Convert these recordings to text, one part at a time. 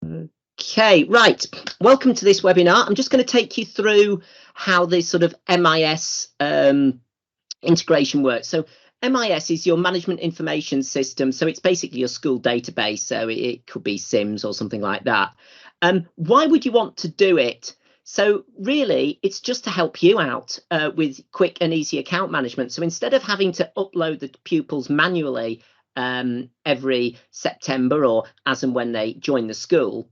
Okay, right. Welcome to this webinar. I'm just going to take you through how this sort of MIS integration works. So MIS is your management information system. So it's basically your school database. So it could be Sims or something like that. Why would you want to do it? So really, it's just to help you out with quick and easy account management. So instead of having to upload the pupils manually every September or as and when they join the school,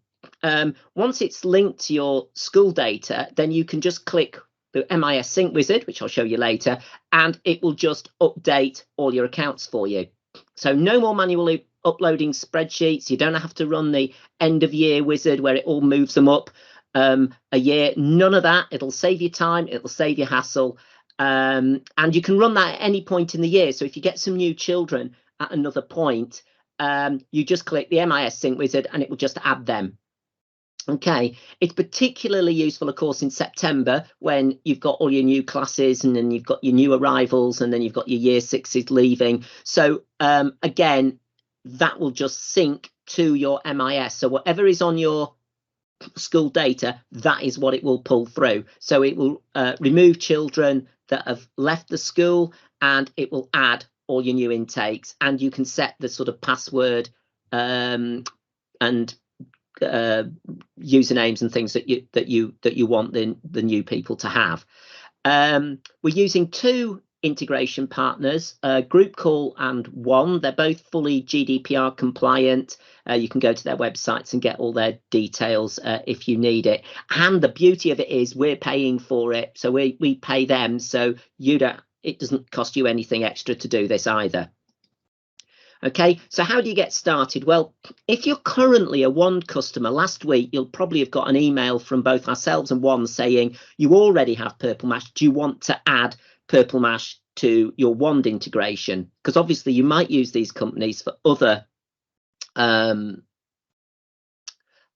once it's linked to your school data, then you can just click the MIS Sync Wizard, which I'll show you later, and it will just update all your accounts for you. So no more manually uploading spreadsheets. You don't have to run the end of year wizard where it all moves them up a year. None of that. It'll save you time. It'll save you hassle. And you can run that at any point in the year. So if you get some new children at another point, you just click the MIS Sync Wizard and it will just add them. Okay, it's particularly useful, of course, in September when you've got all your new classes and then you've got your new arrivals and then you've got your year sixes leaving. So again, that will just sync to your MIS. So whatever is on your school data, that is what it will pull through. So it will remove children that have left the school and it will add all your new intakes, and you can set the sort of password and usernames and things that you want the new people to have. We're using two integration partners, Group Call and One. They're both fully GDPR compliant. You can go to their websites and get all their details if you need it. And the beauty of it is we're paying for it, so we pay them, so it doesn't cost you anything extra to do this either. Okay, so how do you get started? Well, if you're currently a Wand customer, last week you'll probably have got an email from both ourselves and Wand saying you already have Purple Mash. Do you want to add Purple Mash to your Wand integration? Because obviously you might use these companies for other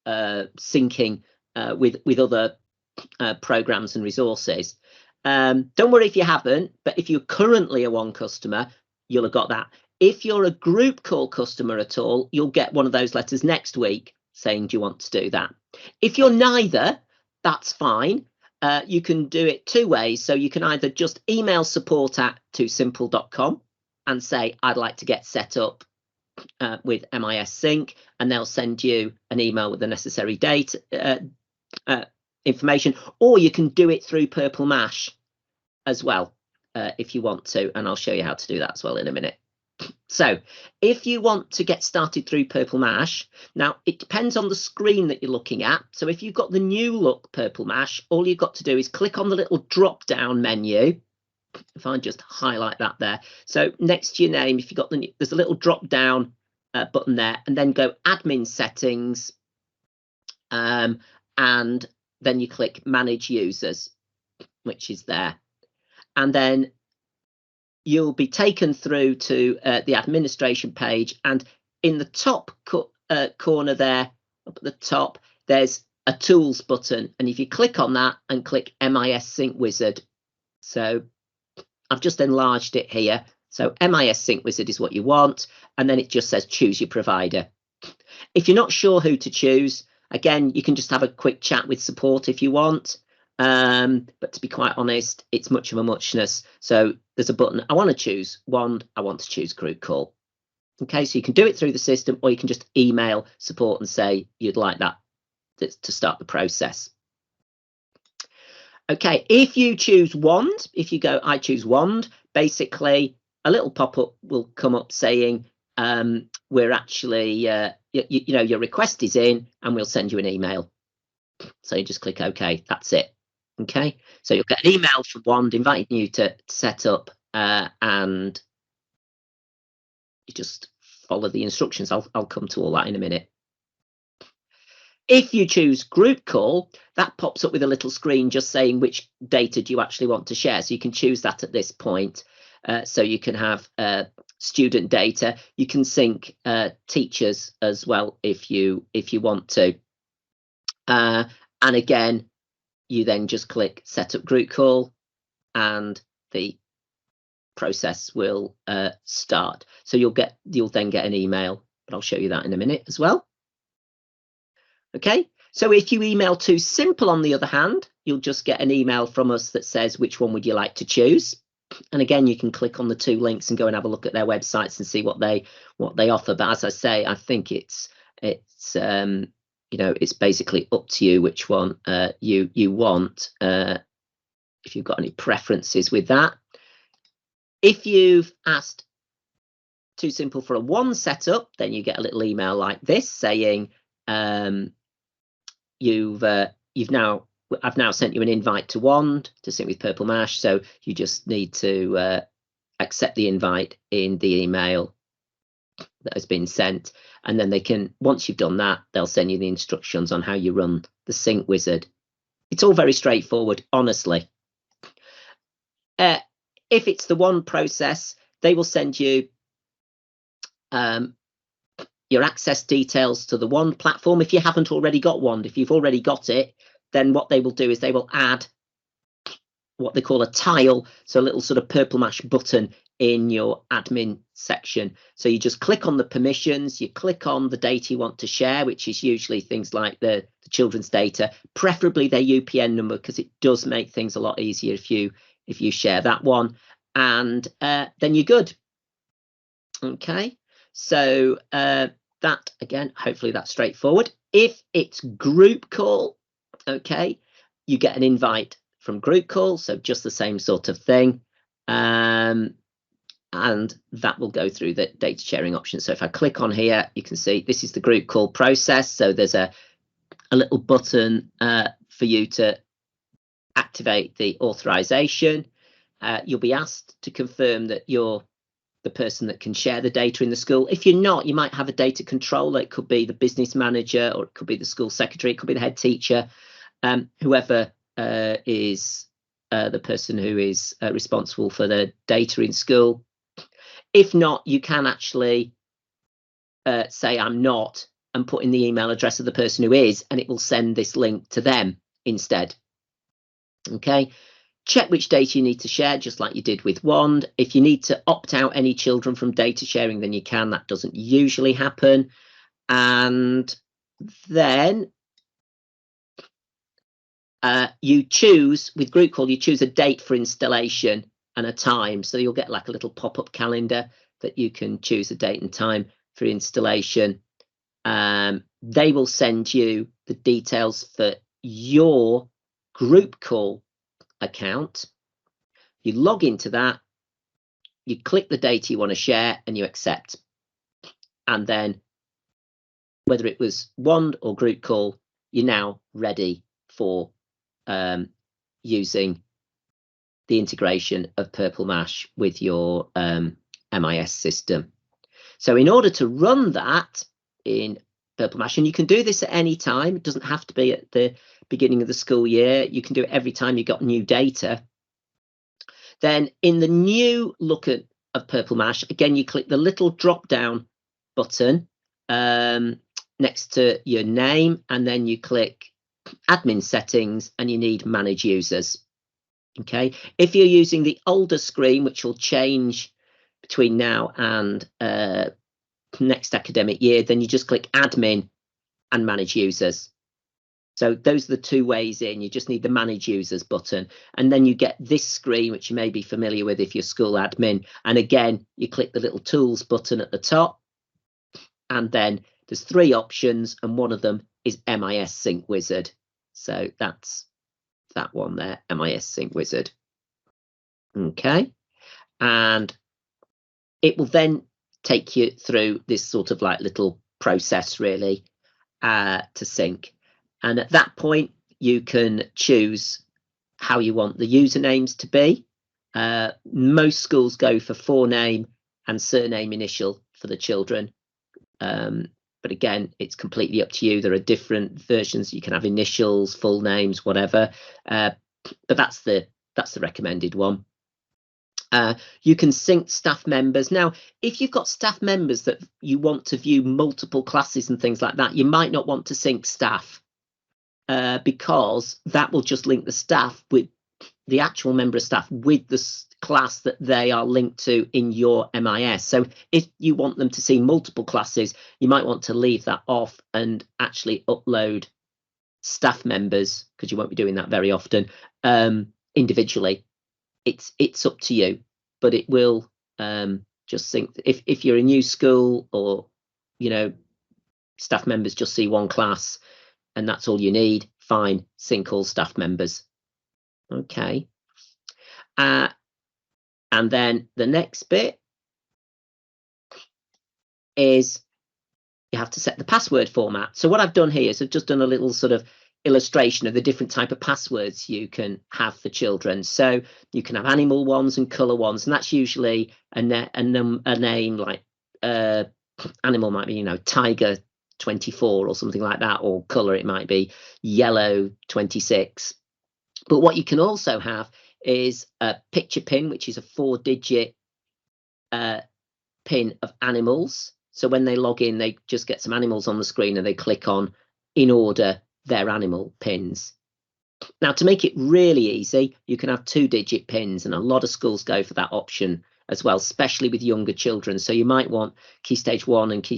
syncing with other programs and resources. Don't worry if you haven't, but if you're currently a Wand customer, you'll have got that. If you're a Group Call customer at all, you'll get one of those letters next week saying, do you want to do that? If you're neither, that's fine. You can do it two ways. So you can either just email support@toosimple.com and say, I'd like to get set up with MIS Sync, and they'll send you an email with the necessary data information, or you can do it through Purple Mash as well if you want to, and I'll show you how to do that as well in a minute. So if you want to get started through Purple Mash, now it depends on the screen that you're looking at. So if you've got the new look Purple Mash, all you've got to do is click on the little drop down menu. If I just highlight that there, so next to your name, if you've got there's a little drop down button there, and then go admin settings, and then you click manage users, which is there, and then you'll be taken through to the administration page, and in the top corner there, up at the top, there's a tools button, and if you click on that and click MIS Sync Wizard, so I've just enlarged it here, so MIS Sync Wizard is what you want, and then it just says choose your provider. If you're not sure who to choose, again, you can just have a quick chat with support if you want. But to be quite honest, it's much of a muchness. So there's a button, I want to choose Wand, I want to choose Group Call. Okay, so you can do it through the system, or you can just email support and say you'd like that to start the process. Okay, if you choose Wand, if you go, I choose Wand, basically a little pop-up will come up saying, we're actually, you know, your request is in and we'll send you an email. So you just click OK, that's it. Okay, so you'll get an email from Wand inviting you to set up, and you just follow the instructions. I'll come to all that in a minute. If you choose Group Call, that pops up with a little screen just saying which data do you actually want to share. So you can choose that at this point. So you can have student data. You can sync teachers as well if you want to. And again, you then just click Set up Group Call, and the process will start. So you'll then get an email, but I'll show you that in a minute as well. Okay, so if you email too simple, on the other hand, you'll just get an email from us that says which one would you like to choose. And again, you can click on the 2 links and go and have a look at their websites and see what they offer. But as I say, I think it's you know, it's basically up to you which one you want, if you've got any preferences with that. If you've asked too simple for a 1 setup, then you get a little email like this saying I've now sent you an invite to Wand to sync with Purple Mash, so you just need to accept the invite in the email that has been sent, and then they can, once you've done that, they'll send you the instructions on how you run the sync wizard. It's all very straightforward, honestly. If it's the Wand process, they will send you your access details to the Wand platform. If you haven't already got Wand, if you've already got it, then what they will do is they will add what they call a tile, so a little sort of Purple Mash button in your admin section. So you just click on the permissions, you click on the data you want to share, which is usually things like the children's data, preferably their UPN number, because it does make things a lot easier if you share that one, and then you're good. Okay, so that, again, hopefully that's straightforward. If it's group call, okay, you get an invite from group call, so just the same sort of thing, and that will go through the data sharing option. So if I click on here, you can see this is the group call process. So there's a little button for you to activate the authorization. You'll be asked to confirm that you're the person that can share the data in the school. If you're not, you might have a data controller. It could be the business manager, or it could be the school secretary, it could be the head teacher, whoever is the person who is responsible for the data in school. If not, you can actually say I'm not, and put in the email address of the person who is, and it will send this link to them instead. Okay, check which data you need to share, just like you did with Wand. If you need to opt out any children from data sharing, then you can. That doesn't usually happen. And then you choose, with group call, you choose a date for installation and a time. So you'll get like a little pop-up calendar that you can choose a date and time for installation. They will send you the details for your group call account. You log into that, you click the data you want to share, and you accept. And then whether it was Wand or group call, you're now ready for using the integration of Purple Mash with your MIS system. So in order to run that in Purple Mash, and you can do this at any time, it doesn't have to be at the beginning of the school year, you can do it every time you got new data. Then in the new look of Purple Mash, again, you click the little drop down button next to your name, and then you click admin settings, and you need manage users. Okay, if you're using the older screen, which will change between now and next academic year, then you just click admin and manage users. So those are the 2 ways in. You just need the manage users button, and then you get this screen, which you may be familiar with if you're school admin. And again, you click the little tools button at the top, and then there's 3 options, and one of them is MIS Sync Wizard. So that's that one there, MIS Sync Wizard. Okay, and it will then take you through this sort of like little process really to sync. And at that point, you can choose how you want the usernames to be. Most schools go for forename and surname initial for the children. But again, it's completely up to you. There are different versions. You can have initials, full names, whatever. But that's the recommended one. You can sync staff members. Now, if you've got staff members that you want to view multiple classes and things like that, you might not want to sync staff because that will just link the staff with the actual member of staff with the class that they are linked to in your MIS. So if you want them to see multiple classes, you might want to leave that off and actually upload staff members, because you won't be doing that very often, individually. It's up to you, but it will just think if you're a new school, or staff members just see one class and that's all you need, fine, sync all staff members. Okay. And then the next bit is you have to set the password format. So what I've done here is I've just done a little sort of illustration of the different type of passwords you can have for children. So you can have animal ones and color ones, and that's usually a name like animal might be tiger 24 or something like that, or color it might be yellow 26. But what you can also have is a picture pin, which is a 4-digit pin of animals. So when they log in, they just get some animals on the screen and they click on, in order, their animal pins. Now, to make it really easy, you can have 2-digit pins, and a lot of schools go for that option as well, especially with younger children. So you might want Key Stage 1 and Key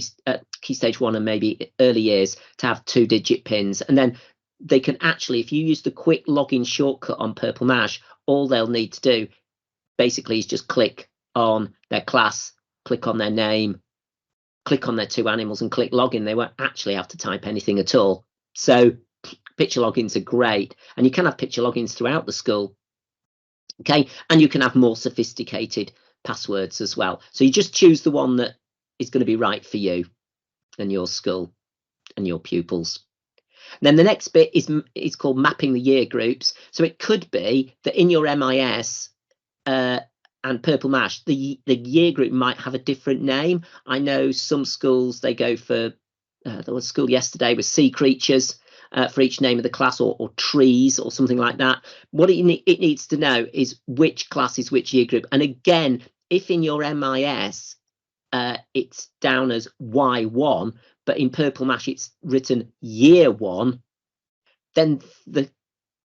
Stage 1 and maybe early years to have 2-digit pins. And then they can actually, if you use the quick login shortcut on Purple Mash, all they'll need to do basically is just click on their class, click on their name, click on their 2 animals and click login. They won't actually have to type anything at all. So picture logins are great, and you can have picture logins throughout the school. Okay, and you can have more sophisticated passwords as well. So you just choose the one that is going to be right for you and your school and your pupils. Then the next bit is called mapping the year groups. So it could be that in your MIS and Purple Mash, the year group might have a different name. I know some schools, they go for, there was a school yesterday with sea creatures for each name of the class, or trees or something like that. What it needs to know is which class is which year group. And again, if in your MIS it's down as Y1, but in Purple Mash it's written year 1, then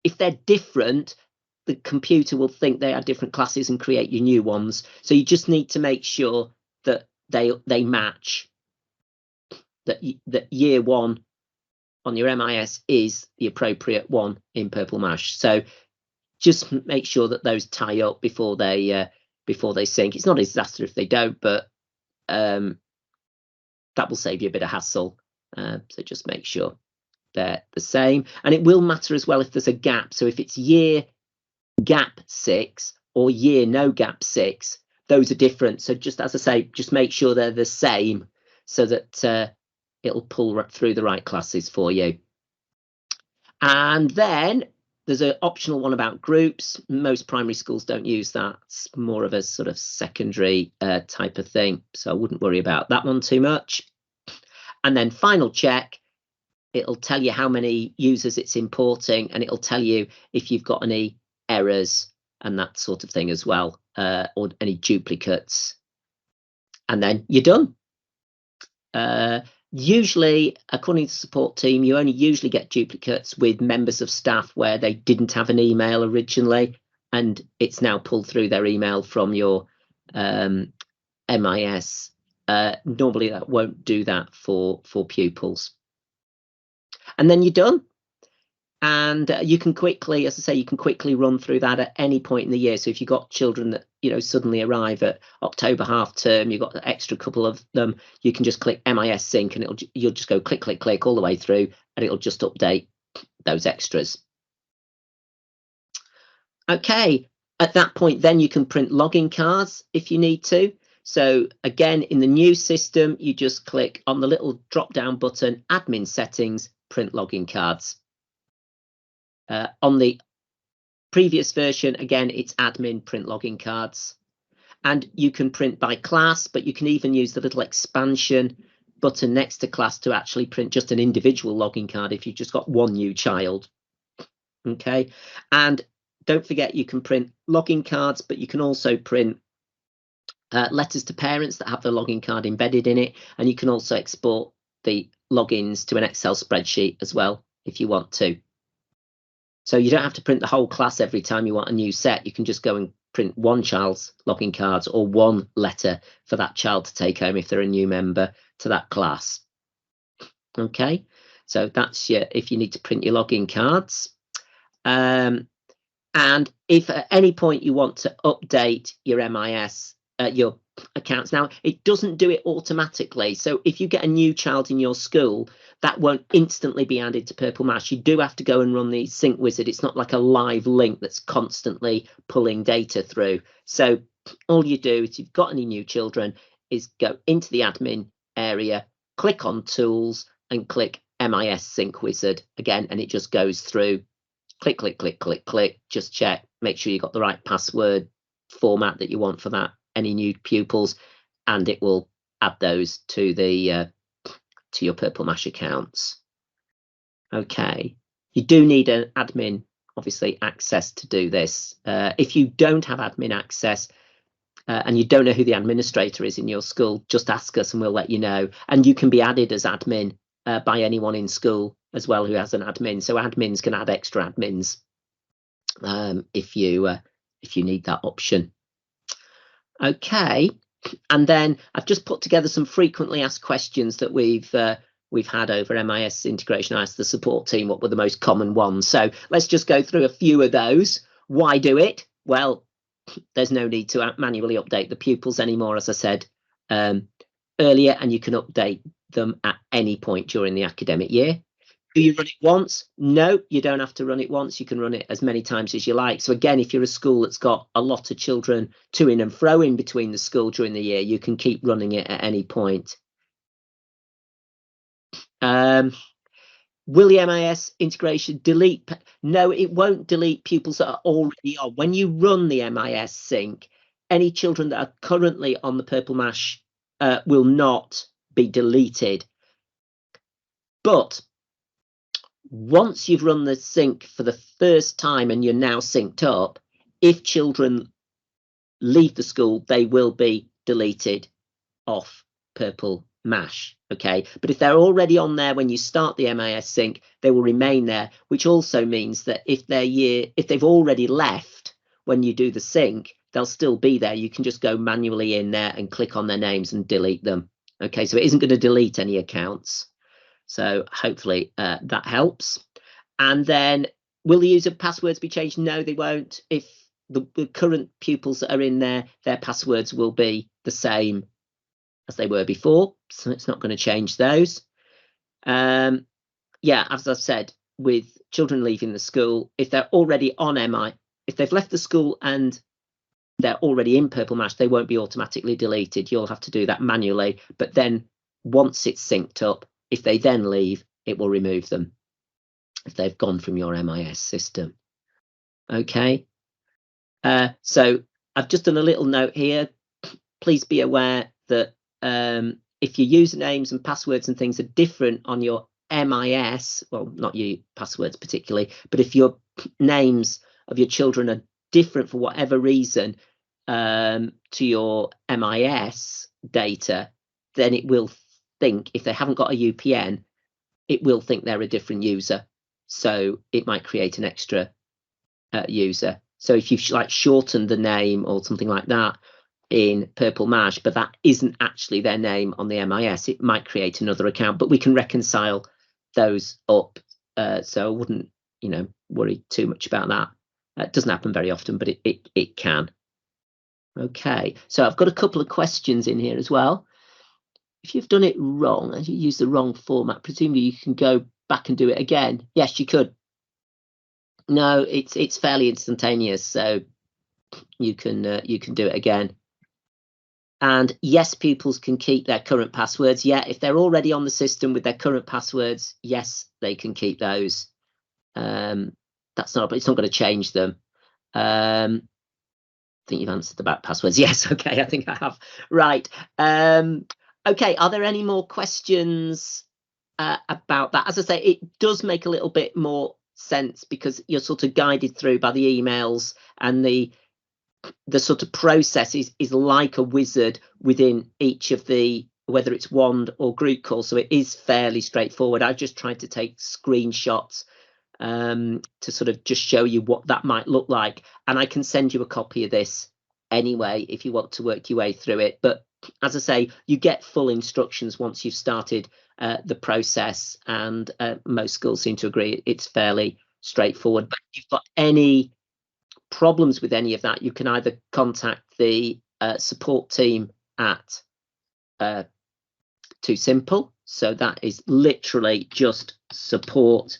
if they're different, the computer will think they are different classes and create you new ones. So you just need to make sure that they match, that year 1 on your MIS is the appropriate one in Purple Mash. So just make sure that those tie up before they sync. It's not a disaster if they don't, but that will save you a bit of hassle. So just make sure they're the same. And it will matter as well if there's a gap. So if it's year gap 6 or year no gap 6, those are different. So just as I say, just make sure they're the same, so that it'll pull through the right classes for you. And then there's an optional one about groups. Most primary schools don't use that. It's more of a sort of secondary type of thing. So I wouldn't worry about that one too much. And then final check, it'll tell you how many users it's importing, and it'll tell you if you've got any errors and that sort of thing as well, or any duplicates. And then you're done. Usually, according to the support team, you only usually get duplicates with members of staff where they didn't have an email originally, and it's now pulled through their email from your MIS. Normally, that won't do that for pupils. And then you're done. And you can quickly, as I say, you can quickly run through that at any point in the year. So if you've got children that, suddenly arrive at October half term, you've got an extra couple of them, you can just click MIS sync, and you'll just go click, click, click all the way through, and it'll just update those extras. Okay, at that point, then you can print login cards if you need to. So again, in the new system, you just click on the little drop down button, admin settings, print login cards. On the previous version, again, it's admin, print login cards. And you can print by class, but you can even use the little expansion button next to class to actually print just an individual login card if you've just got one new child. Okay, and don't forget, you can print login cards, but you can also print letters to parents that have the login card embedded in it, and you can also export the logins to an Excel spreadsheet as well if you want to. So you don't have to print the whole class every time you want a new set. You can just go and print one child's login cards or one letter for that child to take home if they're a new member to that class. Okay, so that's if you need to print your login cards. And if at any point you want to update your MIS, your accounts, now it doesn't do it automatically. So if you get a new child in your school, that won't instantly be added to Purple Mash. You do have to go and run the sync wizard. It's not like a live link that's constantly pulling data through. So all you do, if you've got any new children, is go into the admin area, click on tools and click MIS sync wizard again, and it just goes through. Click, click, click, click, click, just check, make sure you got the right password format that you want for that, any new pupils, and it will add those to the to your Purple Mash accounts. Okay, you do need an admin, obviously, access to do this. If you don't have admin access and you don't know who the administrator is in your school, just ask us and we'll let you know. And you can be added as admin by anyone in school as well who has an admin. So admins can add extra admins if you need that option. Okay, and then I've just put together some frequently asked questions that we've had over MIS integration. I asked the support team what were the most common ones. So let's just go through a few of those. Why do it? Well, there's no need to manually update the pupils anymore, as I said earlier, and you can update them at any point during the academic year. Do you run it once? No, you don't have to run it once. You can run it as many times as you like. So again, if you're a school that's got a lot of children to in and fro in between the school during the year, you can keep running it at any point. Will the MIS integration delete? No, it won't delete pupils that are already on. When you run the MIS sync, any children that are currently on the Purple Mash will not be deleted. But once you've run the sync for the first time and you're now synced up, if children leave the school, they will be deleted off Purple Mash. Okay, but if they're already on there when you start the MIS sync, they will remain there, which also means that if they've already left when you do the sync, they'll still be there. You can just go manually in there and click on their names and delete them. Okay, so it isn't going to delete any accounts. So hopefully that helps. And then will the user passwords be changed? No, they won't. If the current pupils that are in there, their passwords will be the same as they were before. So it's not going to change those. Yeah, as I've said, with children leaving the school, if they're already on MI, if they've left the school and they're already in Purple Mash, they won't be automatically deleted. You'll have to do that manually. But then once it's synced up, if they then leave, it will remove them if they've gone from your MIS system. Okay, so I've just done a little note here. Please be aware that if your usernames and passwords and things are different on your MIS, well, not your passwords particularly, but if your names of your children are different for whatever reason to your MIS data, then it will think, if they haven't got a UPN, it will think they're a different user. So it might create an extra user. So if you've like shortened the name or something like that in Purple Mash, but that isn't actually their name on the MIS, it might create another account, but we can reconcile those up. So I wouldn't, worry too much about that. It doesn't happen very often, but it can. Okay, so I've got a couple of questions in here as well. If you've done it wrong and you use the wrong format, presumably you can go back and do it again. Yes, you could. No, it's fairly instantaneous, so you can do it again. And yes, pupils can keep their current passwords. Yeah, if they're already on the system with their current passwords, yes, they can keep those. It's not going to change them. I think you've answered about passwords. Yes, okay, I think I have. Right. Okay, are there any more questions about that? As I say, it does make a little bit more sense because you're sort of guided through by the emails, and the sort of process is like a wizard within each of the, whether it's wand or group call. So it is fairly straightforward. I've just tried to take screenshots to sort of just show you what that might look like. And I can send you a copy of this anyway if you want to work your way through it. But as I say, you get full instructions once you've started the process, and most schools seem to agree it's fairly straightforward. But if you've got any problems with any of that, you can either contact the support team at Too Simple. So that is literally just support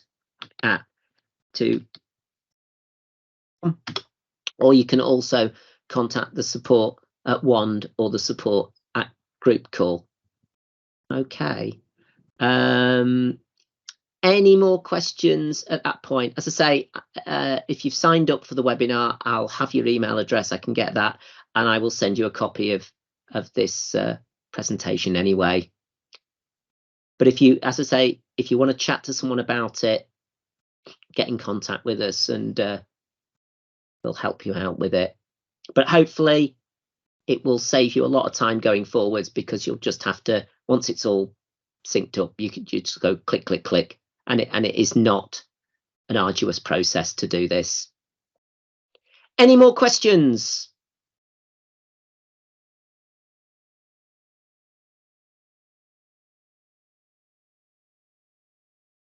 at Too, or you can also contact the support at Wand or the support at Group Call. Okay. Any more questions at that point? As I say, if you've signed up for the webinar, I'll have your email address. I can get that, and I will send you a copy of this presentation anyway. But if you, as I say, if you want to chat to someone about it, get in contact with us, and we'll help you out with it. But hopefully it will save you a lot of time going forwards, because you'll just have to, once it's all synced up, you just go click, click, click, and it is not an arduous process to do this. Any more questions?